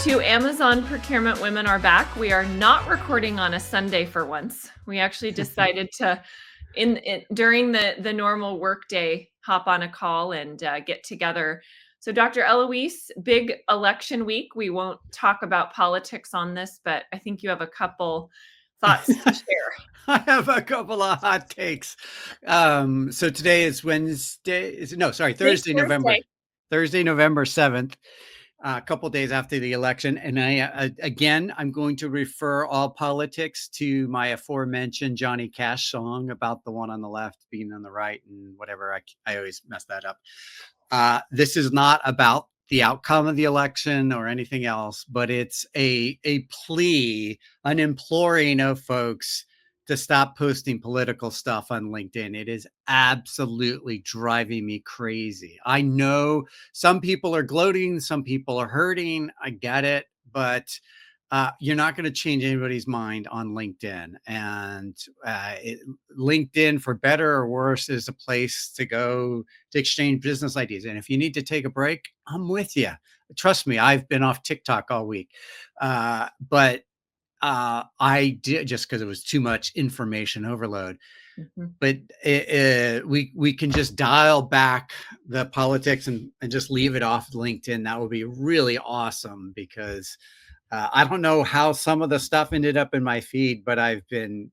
to Amazon Procurement Women Are Back. We are not recording on a Sunday for once. We actually decided to, during the normal workday, hop on a call and get together. So, Dr. Eloise, big election week. We won't talk about politics on this, but I think you have a couple thoughts to share. I have a couple of hot takes. So today is Wednesday. No, sorry, Today's Thursday. Thursday, November 7th, a couple days after the election. And I'm going to refer all politics to my aforementioned Johnny Cash song about the one on the left being on the right and whatever. I always mess that up. This is not about the outcome of the election or anything else, but it's a plea, an imploring of folks to stop posting political stuff on LinkedIn. It is absolutely driving me crazy. I know some people are gloating, some people are hurting. I get it, but you're not going to change anybody's mind on LinkedIn. And LinkedIn, for better or worse, is a place to go to exchange business ideas. And if you need to take a break, I'm with you. Trust me, I've been off TikTok all week. But I did, just because it was too much information overload. Mhm. But we can just dial back the politics and just leave it off LinkedIn. That would be really awesome, because I don't know how some of the stuff ended up in my feed, but I've been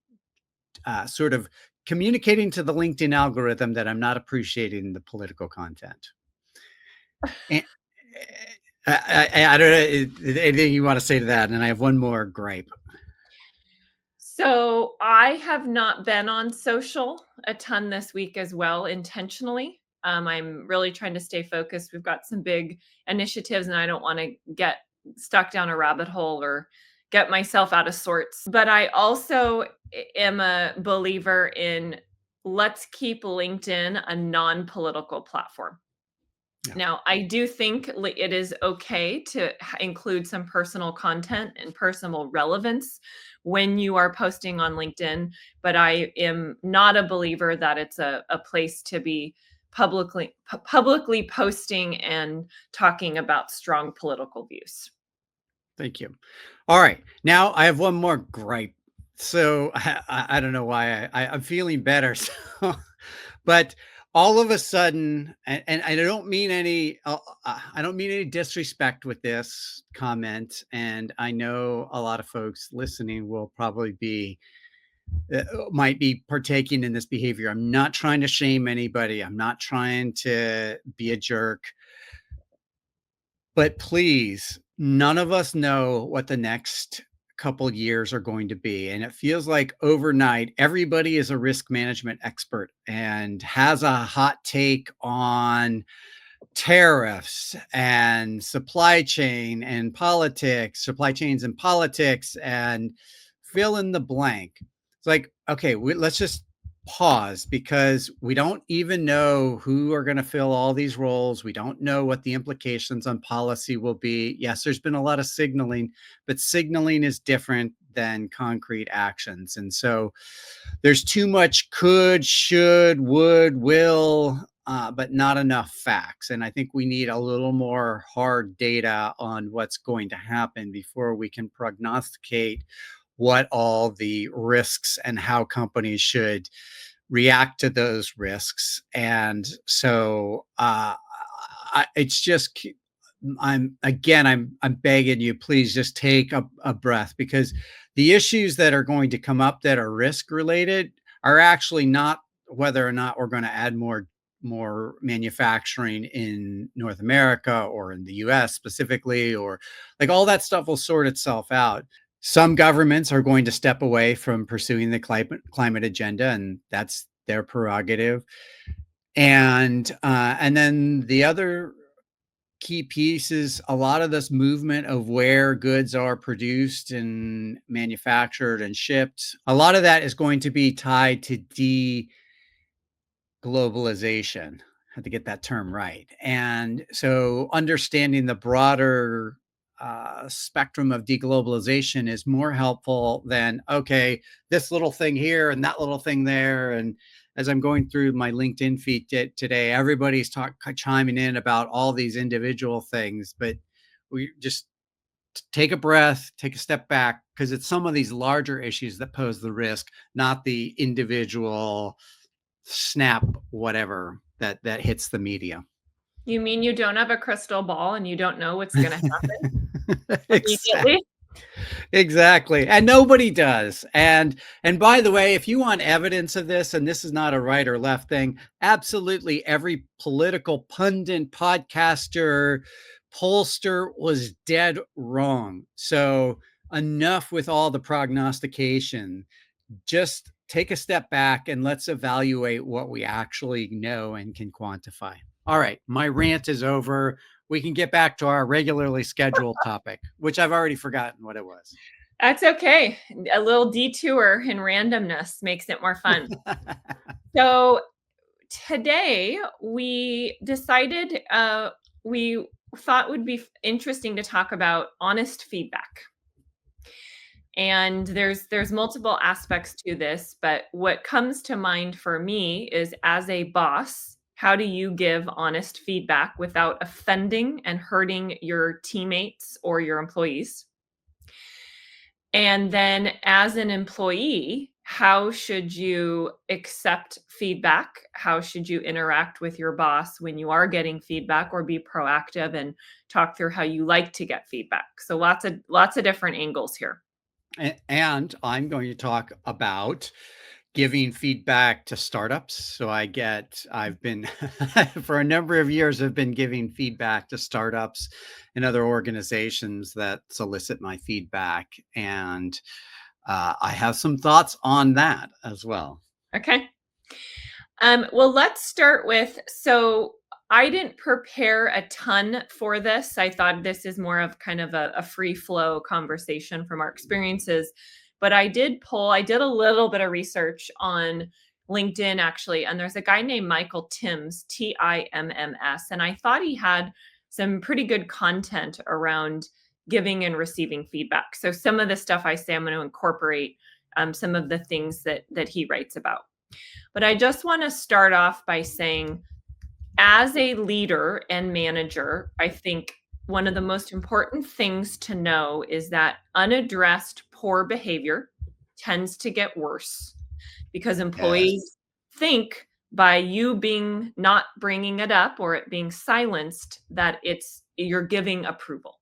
sort of communicating to the LinkedIn algorithm that I'm not appreciating the political content. And, I don't know anything you want to say to that. And I have one more gripe. So I have not been on social a ton this week as well, intentionally. I'm really trying to stay focused. We've got some big initiatives, and I don't want to get stuck down a rabbit hole or get myself out of sorts. But I also am a believer in let's keep LinkedIn a non political platform. Yeah. Now, I do think it is okay to include some personal content and personal relevance when you are posting on LinkedIn, but I am not a believer that it's a place to be publicly posting and talking about strong political views. Thank you. All right. Now I have one more gripe. So I don't know why I'm feeling better. So, but all of a sudden, and I don't mean any, I don't mean any disrespect with this comment. And I know a lot of folks listening will probably might be partaking in this behavior. I'm not trying to shame anybody. I'm not trying to be a jerk. But please, none of us know what the next couple years are going to be. And it feels like overnight, everybody is a risk management expert and has a hot take on tariffs and supply chains and politics, and fill in the blank. It's like, okay, let's just pause, because we don't even know who are going to fill all these roles. We don't know what the implications on policy will be. Yes, there's been a lot of signaling, but signaling is different than concrete actions. And so there's too much could, should, would, will, but not enough facts. And I think we need a little more hard data on what's going to happen before we can prognosticate what all the risks and how companies should react to those risks. And so it's just, I'm begging you, please just take a breath, because the issues that are going to come up that are risk related are actually not whether or not we're going to add more manufacturing in North America or in the US specifically, or like all that stuff will sort itself out. Some governments are going to step away from pursuing the climate agenda, and that's their prerogative. And then the other key piece is a lot of this movement of where goods are produced and manufactured and shipped. A lot of that is going to be tied to deglobalization. I have to get that term right. And so understanding the broader spectrum of deglobalization is more helpful than, okay, this little thing here and that little thing there. And as I'm going through my LinkedIn feed today, everybody's chiming in about all these individual things, but we just take a breath, take a step back, because it's some of these larger issues that pose the risk, not the individual snap whatever that hits the media. You mean you don't have a crystal ball and you don't know what's gonna happen Exactly. immediately? Exactly. And nobody does. And by the way, if you want evidence of this, and this is not a right or left thing, absolutely every political pundit, podcaster, pollster was dead wrong. So enough with all the prognostication. Just take a step back and let's evaluate what we actually know and can quantify. All right, my rant is over. We can get back to our regularly scheduled topic, which I've already forgotten what it was. That's okay. A little detour in randomness makes it more fun. So today we decided we thought would be interesting to talk about honest feedback. And there's multiple aspects to this, but what comes to mind for me is as a boss, how do you give honest feedback without offending and hurting your teammates or your employees? And then as an employee, how should you accept feedback? How should you interact with your boss when you are getting feedback, or be proactive and talk through how you like to get feedback? So lots of different angles here. And I'm going to talk about giving feedback to startups. So I've been, for a number of years, I've been giving feedback to startups and other organizations that solicit my feedback. And I have some thoughts on that as well. Okay. Well, let's start with, so I didn't prepare a ton for this. I thought this is more of kind of a free flow conversation from our experiences. But I did a little bit of research on LinkedIn actually. And there's a guy named Michael Timms, Timms. And I thought he had some pretty good content around giving and receiving feedback. So some of the stuff I say, I'm going to incorporate some of the things that he writes about. But I just want to start off by saying, as a leader and manager, I think one of the most important things to know is that unaddressed poor behavior tends to get worse because Yes. employees think by you being not bringing it up or it being silenced that you're giving approval.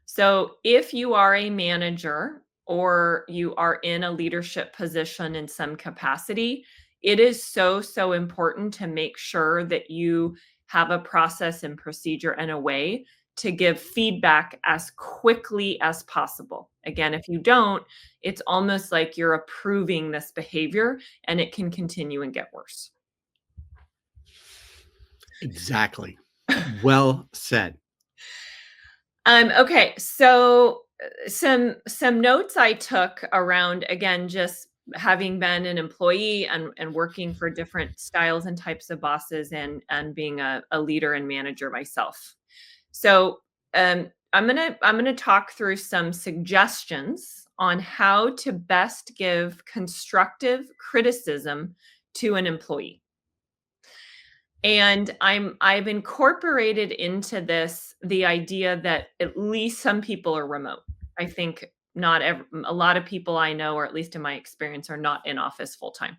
So if you are a manager or you are in a leadership position in some capacity, it is so important to make sure that you have a process and procedure and a way to give feedback as quickly as possible. Again, if you don't, it's almost like you're approving this behavior and it can continue and get worse. Exactly. Well said. Okay, so some notes I took around, again, just having been an employee and working for different styles and types of bosses, and being a leader and manager myself. So I'm gonna talk through some suggestions on how to best give constructive criticism to an employee. And I've incorporated into this the idea that at least some people are remote. I think not a lot of people I know, or at least in my experience, are not in office full time.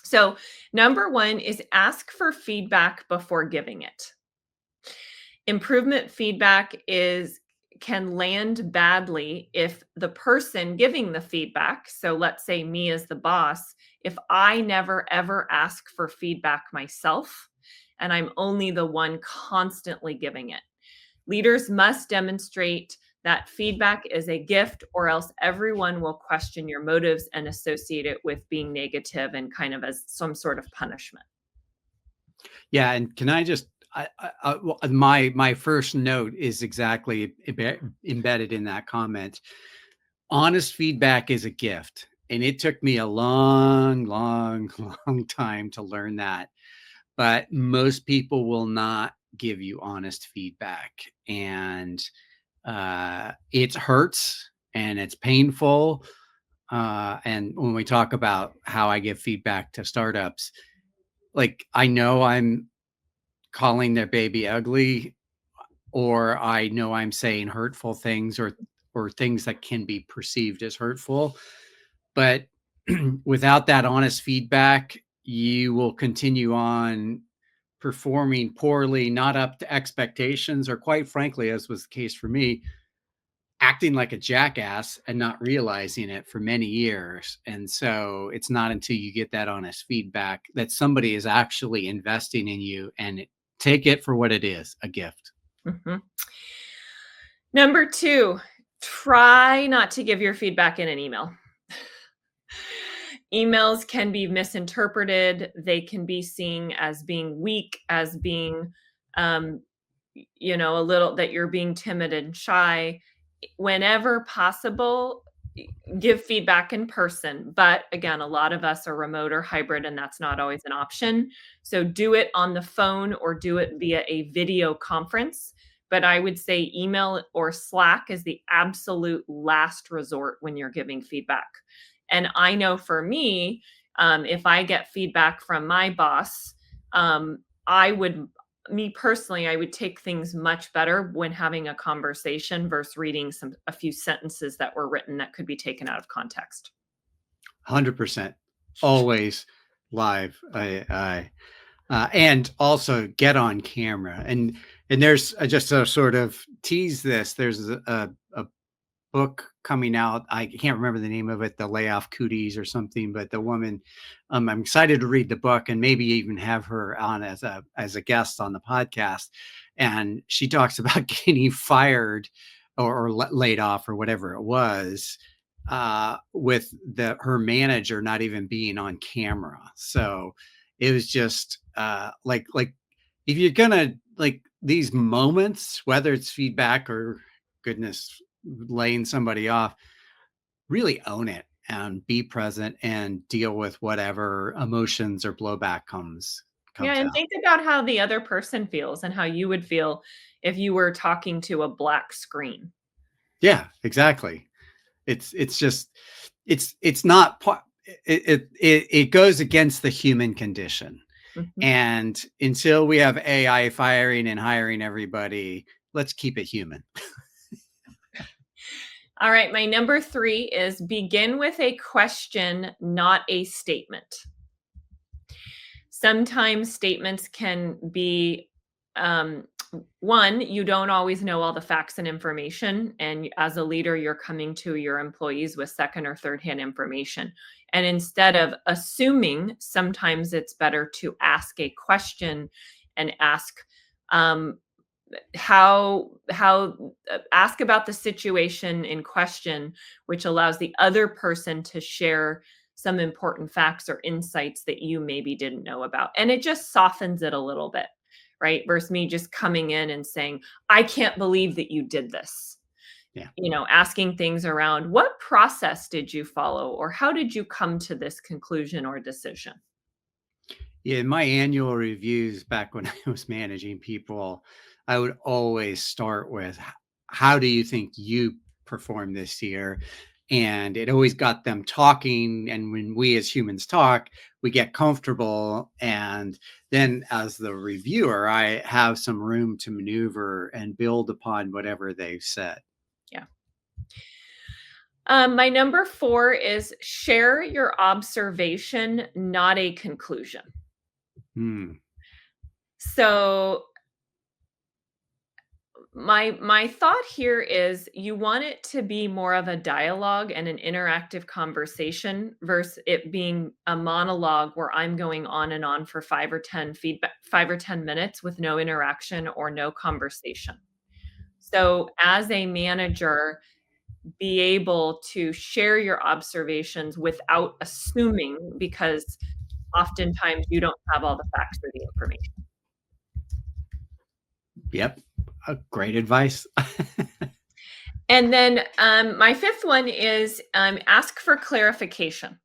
So, number one is ask for feedback before giving it. Improvement feedback is can land badly if the person giving the feedback, so let's say me as the boss, if I never ever ask for feedback myself and I'm only the one constantly giving it. Leaders must demonstrate that feedback is a gift, or else everyone will question your motives and associate it with being negative and kind of as some sort of punishment. Yeah, and can I just well, my first note is exactly embedded in that comment. Honest feedback is a gift, and it took me a long time to learn that. But most people will not give you honest feedback, and it hurts and it's painful. And when we talk about how I give feedback to startups, like I know I'm calling their baby ugly, or I know I'm saying hurtful things or things that can be perceived as hurtful. But without that honest feedback, you will continue on performing poorly, not up to expectations, or quite frankly, as was the case for me, acting like a jackass and not realizing it for many years. And so it's not until you get that honest feedback that somebody is actually investing in you, and take it for what it is, a gift. Mhm. Number 2, try not to give your feedback in an email. Emails can be misinterpreted. They can be seen as being weak, as being, um, a little that you're being timid and shy. Whenever possible, give feedback in person. But again, a lot of us are remote or hybrid, and that's not always an option. So do it on the phone or do it via a video conference. But I would say email or Slack is the absolute last resort when you're giving feedback. And I know for me, if I get feedback from my boss, I would, me personally, I would take things much better when having a conversation versus reading a few sentences that were written that could be taken out of context. 100%. Always live. And also get on camera. And there's just a sort of tease this. There's a book coming out. I can't remember the name of it, The Layoff Cooties or something, but the woman, I'm excited to read the book and maybe even have her on as a guest on the podcast. And she talks about getting fired or laid off or whatever it was, with her manager not even being on camera. So it was just like if you're gonna like these moments, whether it's feedback or goodness laying somebody off, really own it and be present and deal with whatever emotions or blowback Yeah, comes and out. think about how the other person feels and how you would feel if you were talking to a black screen. Yeah, exactly. It's just it's not it goes against the human condition. Mhm. And until we have AI firing and hiring everybody, let's keep it human. All right, my number 3 is begin with a question, not a statement. Sometimes statements can be, um, one, you don't always know all the facts and information. And as a leader, you're coming to your employees with second or third hand information. And instead of assuming, sometimes it's better to ask a question and ask, um, ask about the situation in question, which allows the other person to share some important facts or insights that you maybe didn't know about, and it just softens it a little bit, right, versus me just coming in and saying, I can't believe that you did this. Yeah. Asking things around, what process did you follow, or how did you come to this conclusion or decision? Yeah, in my annual reviews back when I was managing people, I would always start with, How do you think you performed this year?" And it always got them talking. And when we as humans talk, we get comfortable. And then as the reviewer, I have some room to maneuver and build upon whatever they've said. Yeah. My number 4 is share your observation, not a conclusion. Hmm. So my thought here is you want it to be more of a dialogue and an interactive conversation versus it being a monologue where I'm going on and on for 5 or 10 minutes with no interaction or no conversation. So as a manager, be able to share your observations without assuming, because oftentimes you don't have all the facts or the information. Yep. Great advice. And then my fifth one is ask for clarification.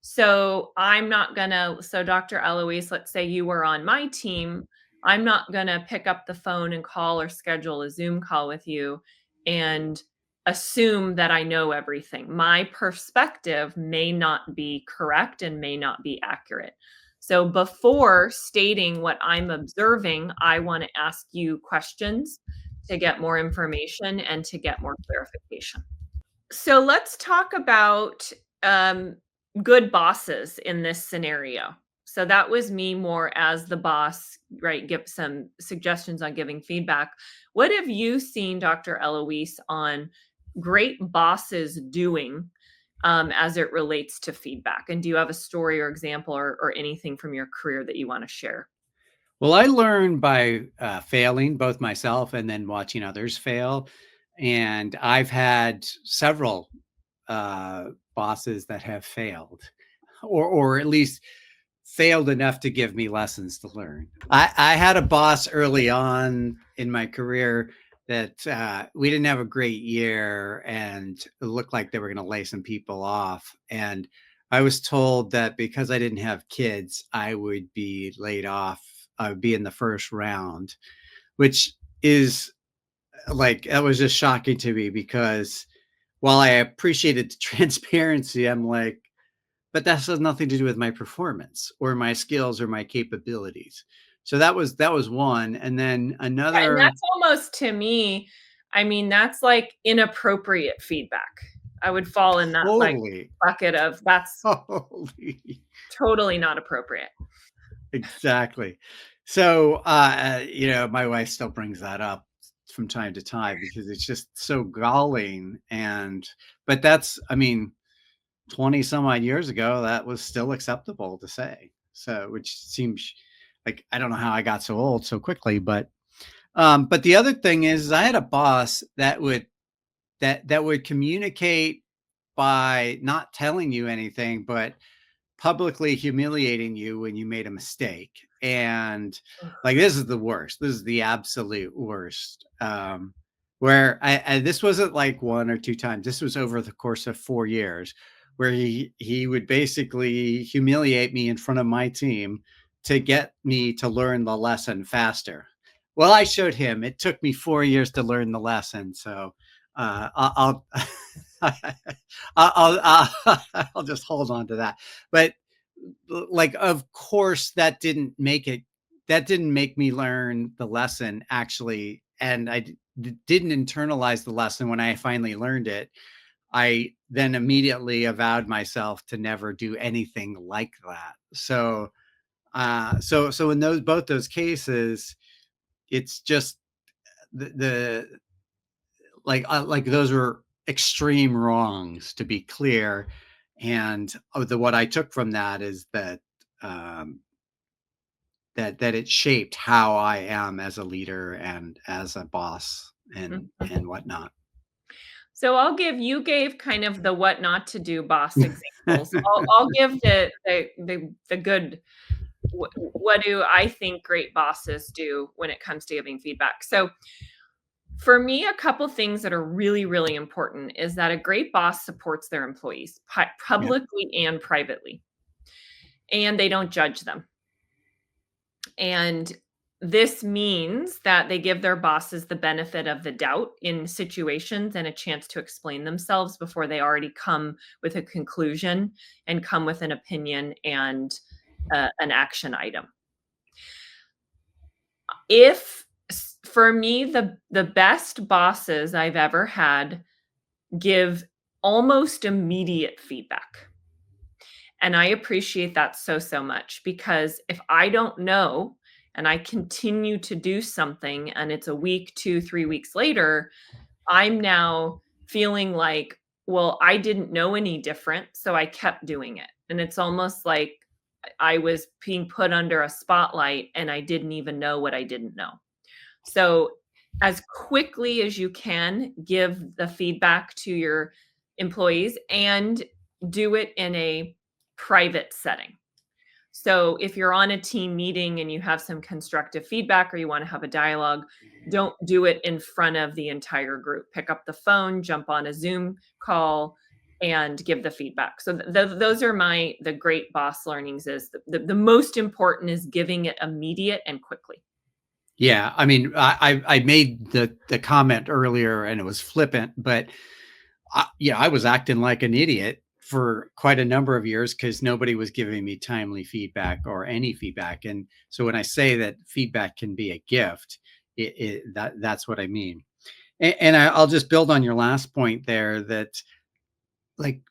So I'm not gonna, so Dr. Eloise, let's say you were on my team. I'm not gonna pick up the phone and call or schedule a Zoom call with you and assume that I know everything. My perspective may not be correct and may not be accurate. So before stating what I'm observing, I want to ask you questions to get more information and to get more clarification. So let's talk about um, good bosses in this scenario. So that was me more as the boss, right? Give some suggestions on giving feedback. What have you seen, Dr. Eloise, on great bosses doing as it relates to feedback? And do you have a story or example or anything from your career that you want to share? Well, I learned by failing both myself and then watching others fail. And I've had several uh, bosses that have failed, or at least failed enough to give me lessons to learn. I had a boss early on in my career that we didn't have a great year, and it looked like they were going to lay some people off. And I was told that because I didn't have kids, I would be laid off. I would be in the first round, which is like, that was just shocking to me because while I appreciated the transparency, I'm like, but that has nothing to do with my performance or my skills or my capabilities. So that was one, and then Yeah, and another. that's almost to me, I mean, that's like inappropriate feedback. I would fall in that like Totally, bucket of that's totally, totally not appropriate. exactly. So, my wife still brings that up from time to time because it's just so galling. And but that's, I mean, 20 some odd years ago, that was still acceptable to say. So, which seems like, I don't know how I got so old so quickly, but the other thing is I had a boss that would communicate by not telling you anything, but publicly humiliating you when you made a mistake. And like, this is the worst. This is the absolute worst. Where this wasn't like one or two times. This was over the course of 4 years, where he would basically humiliate me in front of my team to get me to learn the lesson faster. Well, I showed him. It took me 4 years to learn the lesson, so I'll I'll just hold on to that. But like, of course, that didn't make me learn the lesson actually, and didn't internalize the lesson when I finally learned it. I then immediately avowed myself to never do anything like that. So in those both those cases, it's just the like those were extreme wrongs, to be clear. And what I took from that is that um, that it shaped how I am as a leader and as a boss Mhm. and whatnot. So you gave kind of the what not to do boss examples. I'll give the good what do I think great bosses do when it comes to giving feedback. So for me, a couple things that are really, really important is that a great boss supports their employees Yeah, publicly and privately, and they don't judge them. And this means that they give their bosses the benefit of the doubt in situations and a chance to explain themselves before they already come with a conclusion and come with an opinion and an action item. If for me, the best bosses I've ever had give almost immediate feedback. And I appreciate that so, so much because if I don't know and I continue to do something and it's a week, 2, 3 weeks later, I'm now feeling like, well, I didn't know any different, so I kept doing it. And it's almost like I was being put under a spotlight and I didn't even know what I didn't know. So, as quickly as you can, give the feedback to your employees and do it in a private setting. So, if you're on a team meeting and you have some constructive feedback or you want to have a dialogue, don't do it in front of the entire group. Pick up the phone, jump on a Zoom call, and give the feedback. So those are the great boss learnings. Is the most important is giving it immediate and quickly. yeah. I mean, I made the comment earlier, and it was flippant, but I was acting like an idiot for quite a number of years because nobody was giving me timely feedback or any feedback. And so when I say that feedback can be a gift, that's what I mean. And I'll just build on your last point there that like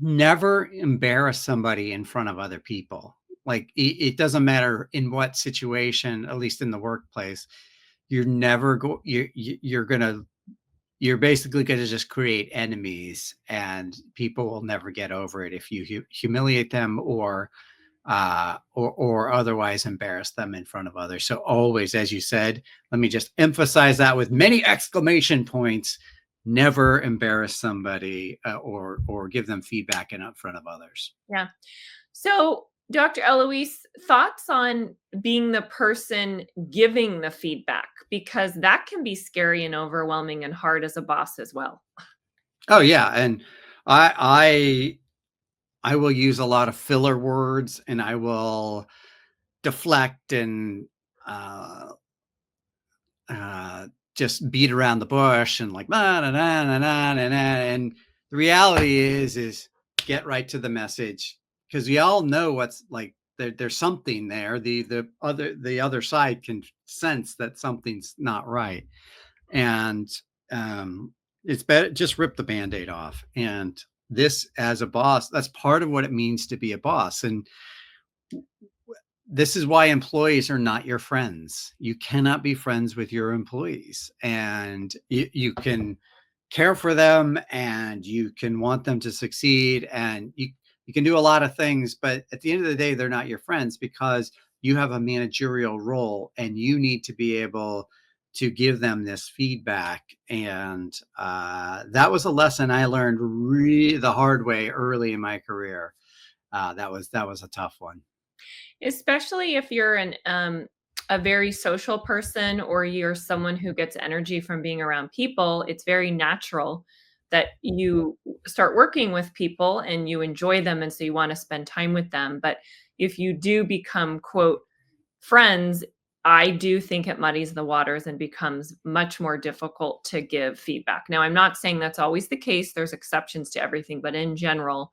never embarrass somebody in front of other people. Like it doesn't matter in what situation, at least in the workplace, you're never go you're gonna you're basically going to just create enemies and people will never get over it if you humiliate them or otherwise embarrass them in front of others. So always, as you said, let me just emphasize that with many exclamation points, never embarrass somebody or give them feedback in front of others. Yeah. So, Dr. Eloise, thoughts on being the person giving the feedback? Because that can be scary and overwhelming and hard as a boss as well. Oh yeah, and I I will use a lot of filler words and I will deflect and uh, just beat around the bush and like na na na na na na na. And the reality is get right to the message because we all know what's like there's something there. The other side can sense that something's not right, and um, it's better just rip the band-aid off. And this as a boss, that's part of what it means to be a boss. And this is why employees are not your friends. You cannot be friends with your employees, and you can care for them and you can want them to succeed and you can do a lot of things, but at the end of the day they're not your friends because you have a managerial role and you need to be able to give them this feedback. And that was a lesson I learned really the hard way early in my career. That was a tough one. Especially if you're a very social person or you're someone who gets energy from being around people, it's very natural that you start working with people and you enjoy them. And so you want to spend time with them. But if you do become, quote, friends, I do think it muddies the waters and becomes much more difficult to give feedback. Now, I'm not saying that's always the case. There's exceptions to everything, but in general,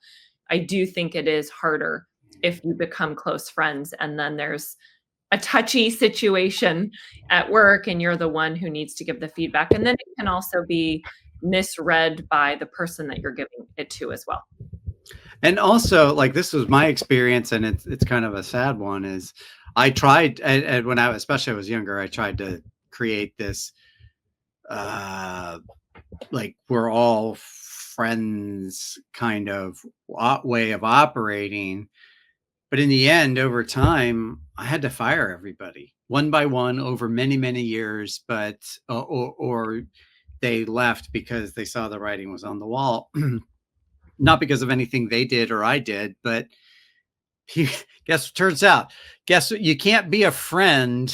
I do think it is harder if you become close friends and then there's a touchy situation at work and you're the one who needs to give the feedback. And then it can also be misread by the person that you're giving it to as well. And also, like this was my experience, and it's kind of a sad one. Is I tried, and when I especially I was younger, I tried to create this, uh, like we're all friends kind of way of operating. But in the end, over time, I had to fire everybody one by one over many many years. But or they left because they saw the writing was on the wall. Not because of anything they did or I did, but he, guess turns out, guess what? You can't be a friend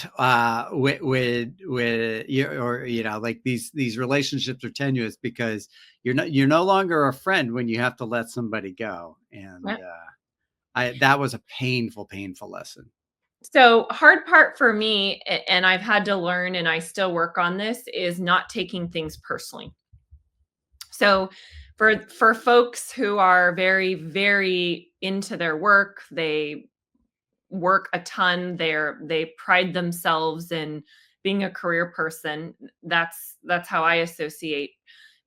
with you or like these relationships are tenuous because you're no longer a friend when you have to let somebody go. And Yeah. I that was a painful lesson. So, hard part for me, and I've had to learn and I still work on this, is not taking things personally. So, for folks who are very very into their work, they work a ton, they pride themselves in being a career person. That's how I associate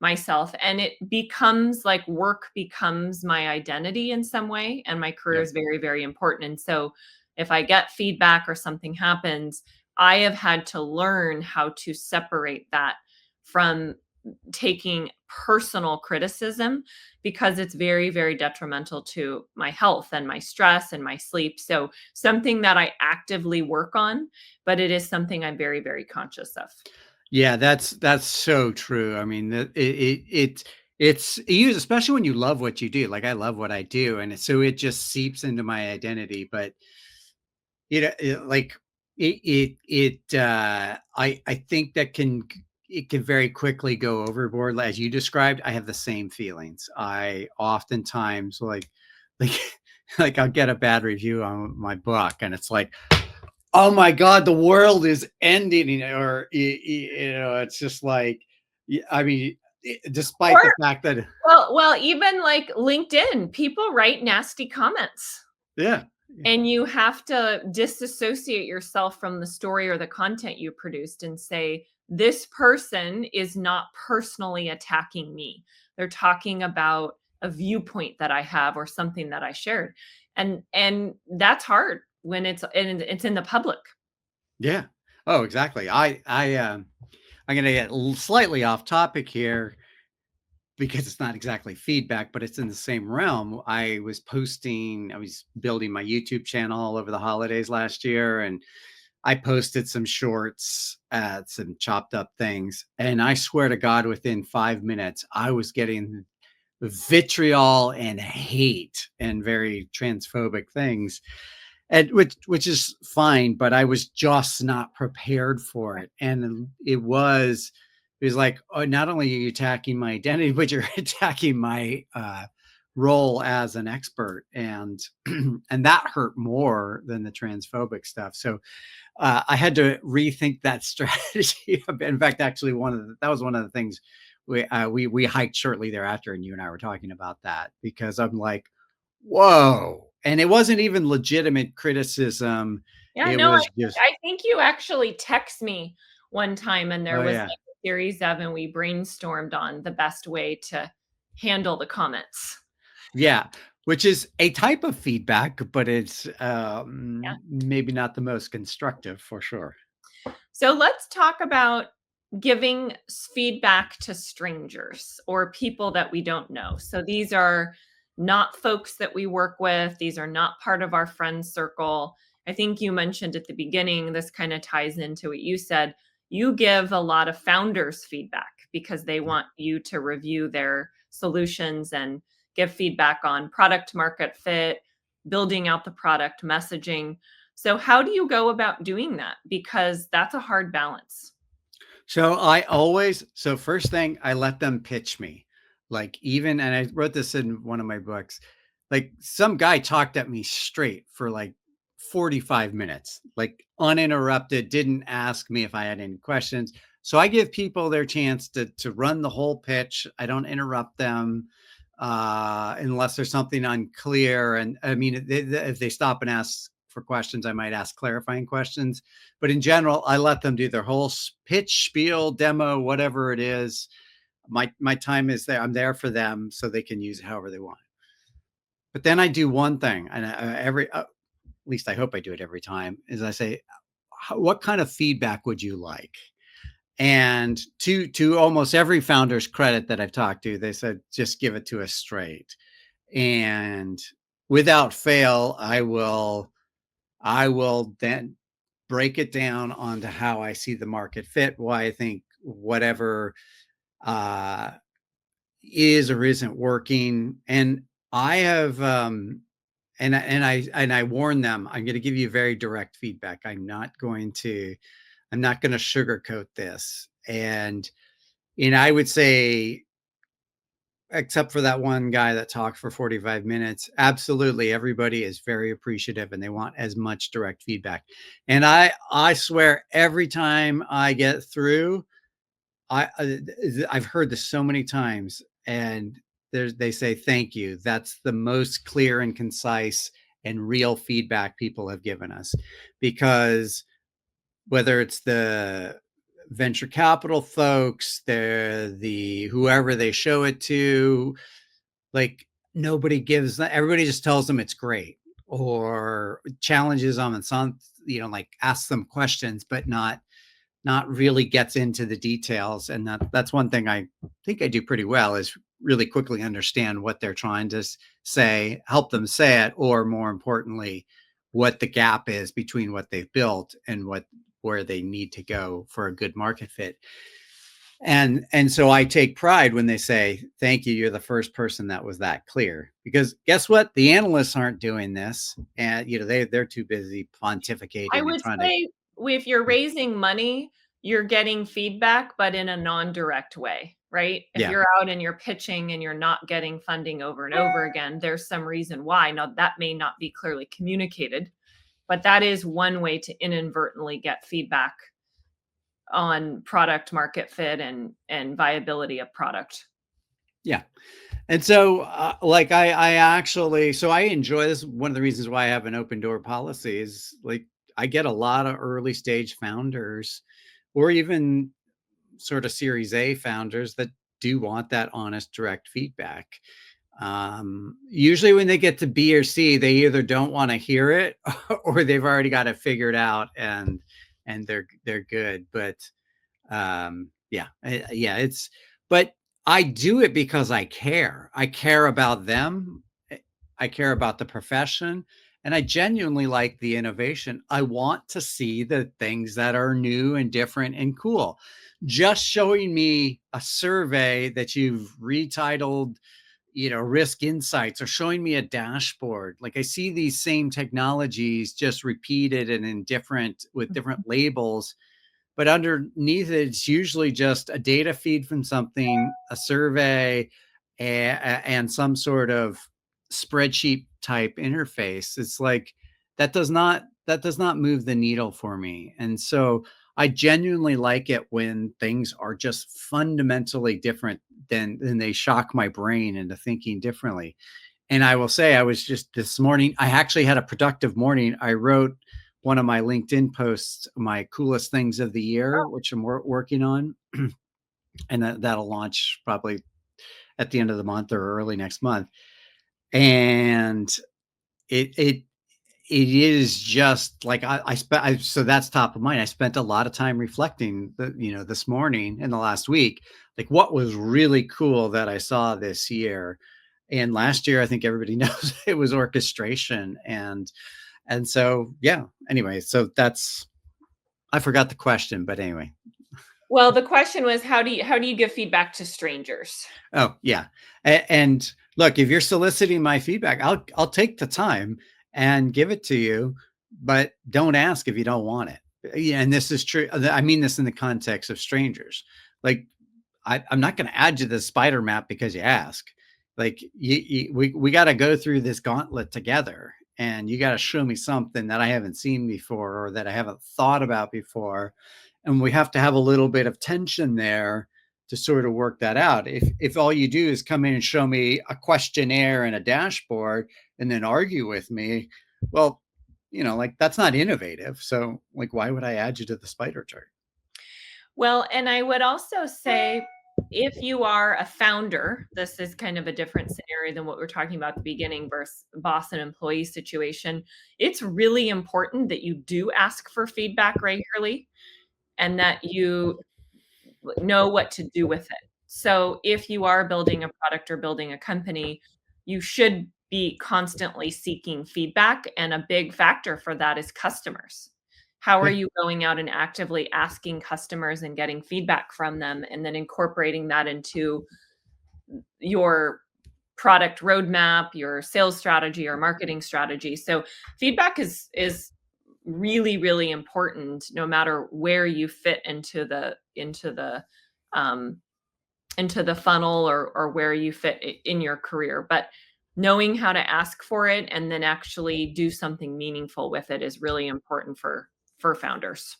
myself, and it becomes like work becomes my identity in some way, and my career Yep. is very very important. And so if I get feedback or something happens, I have had to learn how to separate that from taking personal criticism because it's very very detrimental to my health and my stress and my sleep. So something that I actively work on, but it is something I'm very very conscious of. Yeah, that's so true. I mean, it's you, especially when you love what you do. Like I love what I do, and so it just seeps into my identity. But like I think that it can very quickly go overboard. As you described, I have the same feelings. I oftentimes like like I'll get a bad review on my book, and it's like, oh my god, the world is ending, or it's just like, I mean, despite the Or fact that, well, even like LinkedIn, people write nasty comments. yeah, yeah, And you have to disassociate yourself from the story or the content you produced and say, this person is not personally attacking me. They're talking about a viewpoint that I have or something that I shared. And that's hard when it's in the public. yeah. Oh, exactly. I'm going to get slightly off topic here because it's not exactly feedback, but it's in the same realm. I was building my YouTube channel over the holidays last year, and I posted some shorts, some chopped up things. And I swear to God, within 5 minutes, I was getting vitriol and hate and very transphobic things, and which is fine, but I was just not prepared for it. And it was like, oh, not only are you attacking my identity, but you're attacking my role as an expert, and and that hurt more than the transphobic stuff. So I had to rethink that strategy. In fact, actually, that was one of the things we hiked shortly thereafter, and you and I were talking about that, because I'm like, whoa. And it wasn't even legitimate criticism. Yeah, It no, was just, I think you actually text me one time and there oh was yeah, like a series of and we brainstormed on the best way to handle the comments. yeah, which is a type of feedback, but it's Yeah. maybe not the most constructive for sure. So let's talk about giving feedback to strangers or people that we don't know. So these are not folks that we work with, these are not part of our friend circle. I think you mentioned at the beginning, this kind of ties into what you said. You give a lot of founders feedback because they Yeah. want you to review their solutions and give feedback on product market fit, building out the product, messaging. So how do you go about doing that? Because that's a hard balance. So first thing, I let them pitch me. Like, even, and I wrote this in one of my books, like some guy talked at me straight for like 45 minutes, like uninterrupted, didn't ask me if I had any questions. So I give people their chance to run the whole pitch. I don't interrupt them unless there's something unclear. And I mean, if they stop and ask for questions, I might ask clarifying questions. But in general, I let them do their whole pitch, spiel, demo, whatever it is. My time is there. I'm there for them so they can use it however they want. But then I do one thing, and at least I hope I do it every time, is I say, what kind of feedback would you like? And to almost every founder's credit that I've talked to, they said, just give it to us straight. And without fail, I will then break it down onto how I see the market fit, why I think whatever uh, is or isn't working. And I have, and I warn them, I'm going to give you very direct feedback. I'm not going to sugarcoat this. And I would say, except for that one guy that talked for 45 minutes, absolutely everybody is very appreciative and they want as much direct feedback. And I swear, every time I get through, I've heard this so many times, and they say thank you. That's the most clear and concise and real feedback people have given us, because whether it's the venture capital folks, the whoever they show it to, like, everybody just tells them it's great, or challenges them, and some, like, asks them questions, but not really gets into the details. And that's one thing I think I do pretty well, is really quickly understand what they're trying to say, help them say it, or more importantly, what the gap is between what they've built and where they need to go for a good market fit. And so I take pride when they say, thank you, you're the first person that was that clear. Because guess what? The analysts aren't doing this. And they're too busy I pontificating and would trying to. say if you're raising money, you're getting feedback, but in a non-direct way, right? If Yeah. you're out and you're pitching and you're not getting funding over and over again, there's some reason why. Now, that may not be clearly communicated, but that is one way to inadvertently get feedback on product market fit and viability of product. Yeah. And so, like, I actually, so I enjoy this. One of the reasons why I have an open door policy is like I get a lot of early stage founders or even sort of Series A founders that do want that honest, direct feedback. Usually when they get to B or C, they either don't want to hear it or they've already got it figured out and they're good. But yeah, yeah, but I do it because I care. I care about them. I care about the profession, and I genuinely like the innovation. I want to see the things that are new and different and cool. Just showing me a survey that you've retitled, Risk Insights, or showing me a dashboard. Like I see these same technologies just repeated and in different with different labels, but underneath it, it's usually just a data feed from something, a survey, and some sort of spreadsheet type interface. It's like that does not move the needle for me. And so I genuinely like it when things are just fundamentally different than they shock my brain into thinking differently. And I will say, I was just this morning, I actually had a productive morning. I wrote one of my LinkedIn posts, my coolest things of the year, which I'm working on. And that'll launch probably at the end of the month or early next month. And it, it, it is just like so that's top of mind. I spent a lot of time reflecting this morning in the last week, like what was really cool that I saw this year. And last year, I think everybody knows it was orchestration. And so, yeah, anyway, so I forgot the question, but anyway. Well, the question was how do you give feedback to strangers? Oh, yeah. And look, if you're soliciting my feedback, I'll take the time and give it to you, but don't ask if you don't want it. Yeah, and this is true. I mean this in the context of strangers. Like I'm not going to add you to the spider map because you ask. Like we got to go through this gauntlet together, and you got to show me something that I haven't seen before or that I haven't thought about before, and we have to have a little bit of tension there to sort of work that out. If all you do is come in and show me a questionnaire and a dashboard and then argue with me, well, like that's not innovative. So like, why would I add you to the spider chart? Well, and I would also say if you are a founder, this is kind of a different scenario than what we are talking about at the beginning versus boss and employee situation. It's really important that you do ask for feedback regularly and that you know what to do with it. So if you are building a product or building a company, you should be constantly seeking feedback. And a big factor for that is customers. How are Yeah. you going out and actively asking customers and getting feedback from them and then incorporating that into your product roadmap, your sales strategy or marketing strategy? So feedback is really, really important no matter where you fit um, into the funnel or where you fit in your career. But knowing how to ask for it and then actually do something meaningful with it is really important for founders.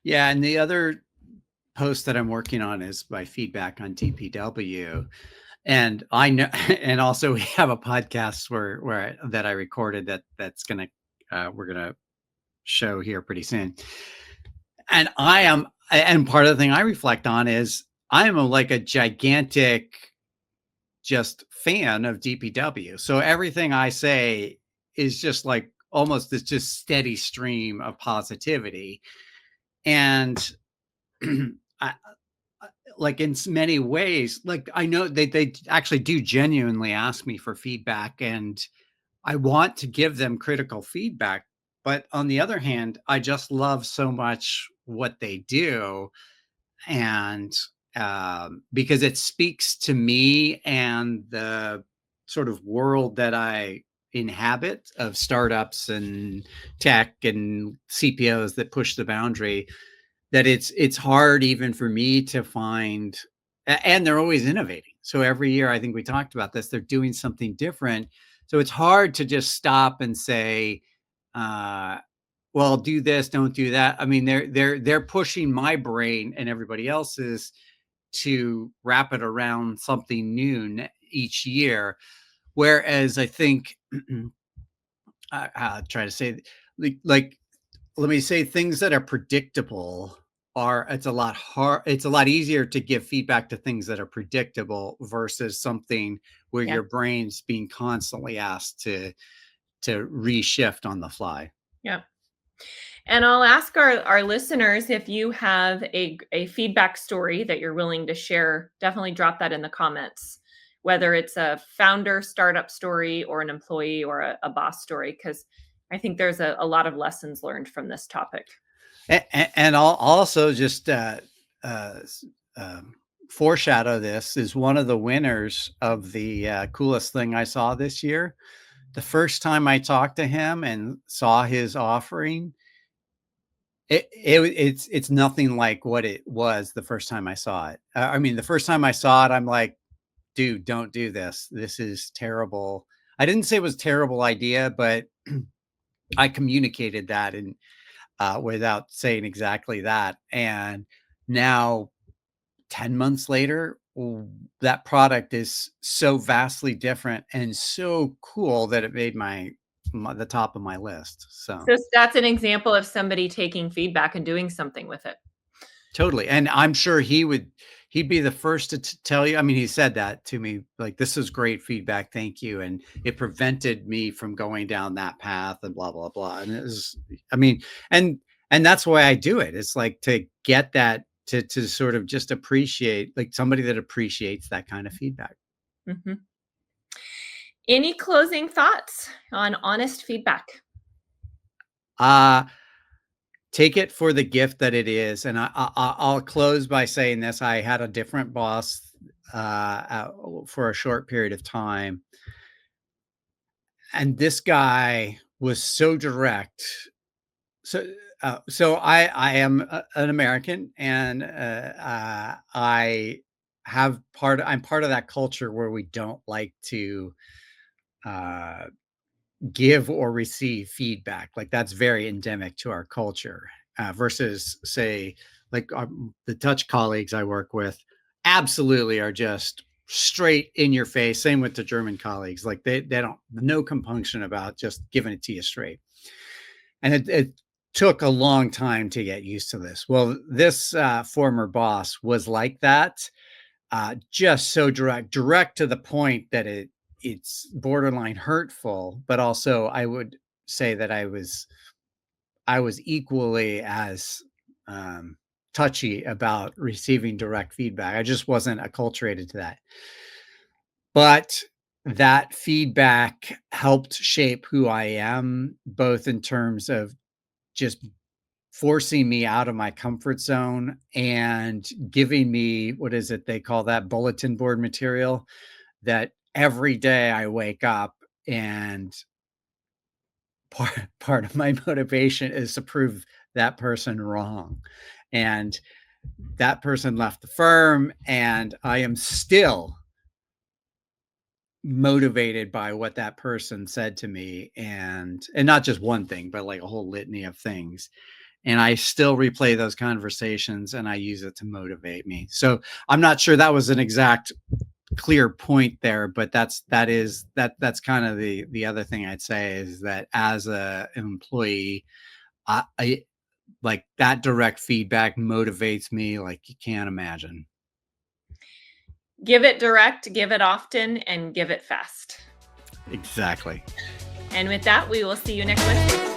Yeah. And the other post that I'm working on is my feedback on TPW. And I know, and also we have a podcast that I recorded we're gonna show here pretty soon. And part of the thing I reflect on is I am like a gigantic just fan of DPW. So everything I say is just like almost this just steady stream of positivity. And I, like in many ways, like I know they actually do genuinely ask me for feedback, and I want to give them critical feedback. But on the other hand, I just love so much what they do, and because it speaks to me and the sort of world that I inhabit of startups and tech and CPOs that push the boundary, that it's hard even for me to find, and they're always innovating. So every year, I think we talked about this, they're doing something different. So it's hard to just stop and say, uh, well, do this, don't do that. I mean, they're pushing my brain and everybody else's to wrap it around something new each year. Whereas I think I try to say like let me say things that are predictable are it's a lot hard it's a lot easier to give feedback to things that are predictable versus something where Yeah. your brain's being constantly asked to reshift on the fly. Yeah. And I'll ask our listeners if you have a feedback story that you're willing to share, definitely drop that in the comments, whether it's a founder startup story or an employee or a boss story, because I think there's a lot of lessons learned from this topic. And I'll also just uh, s- foreshadow this is one of the winners of the coolest thing I saw this year. The first time I talked to him and saw his offering, it's nothing like what it was the first time I saw it. I mean, the first time I saw it, I'm like, dude, don't do this. This is terrible. I didn't say it was a terrible idea, but I communicated that and without saying exactly that. And now 10 months later, that product is so vastly different and so cool that it made the top of my list. So So that's an example of somebody taking feedback and doing something with it. totally. And I'm sure he'd be the first to tell you. I mean, he said that to me, like, this is great feedback. Thank you. And it prevented me from going down that path and blah, blah, blah. And it was, I mean, and and that's why I do it. It's like to get that to sort of just appreciate like somebody that appreciates that kind of feedback. Mhm. Any closing thoughts on honest feedback? Uh take it for the gift that it is. And I'll close by saying this. I had a different boss for a short period of time. And this guy was so direct. So, I am an American, and I'm part of that culture where we don't like to uh, give or receive feedback. Like that's very endemic to our culture. Versus, say, like the Dutch colleagues I work with, absolutely are just straight in your face. Same with the German colleagues. Like they don't no compunction about just giving it to you straight. And it took a long time to get used to this. Well, this former boss was like that, just so direct to the point that it's borderline hurtful. But also, I would say that I was equally as touchy about receiving direct feedback. I just wasn't acculturated to that. But that feedback helped shape who I am, both in terms of just forcing me out of my comfort zone and giving me what is it they call that bulletin board material that every day I wake up and part of my motivation is to prove that person wrong. And that person left the firm and I am still motivated by what that person said to me and not just one thing but like a whole litany of things. And I still replay those conversations and I use it to motivate me. So I'm not sure that was an exact clear point there, but that's kind of the other thing I'd say is that as an employee, I like that direct feedback motivates me like you can't imagine. Give it direct, give it often, and give it fast. Exactly. And with that, we will see you next Wednesday.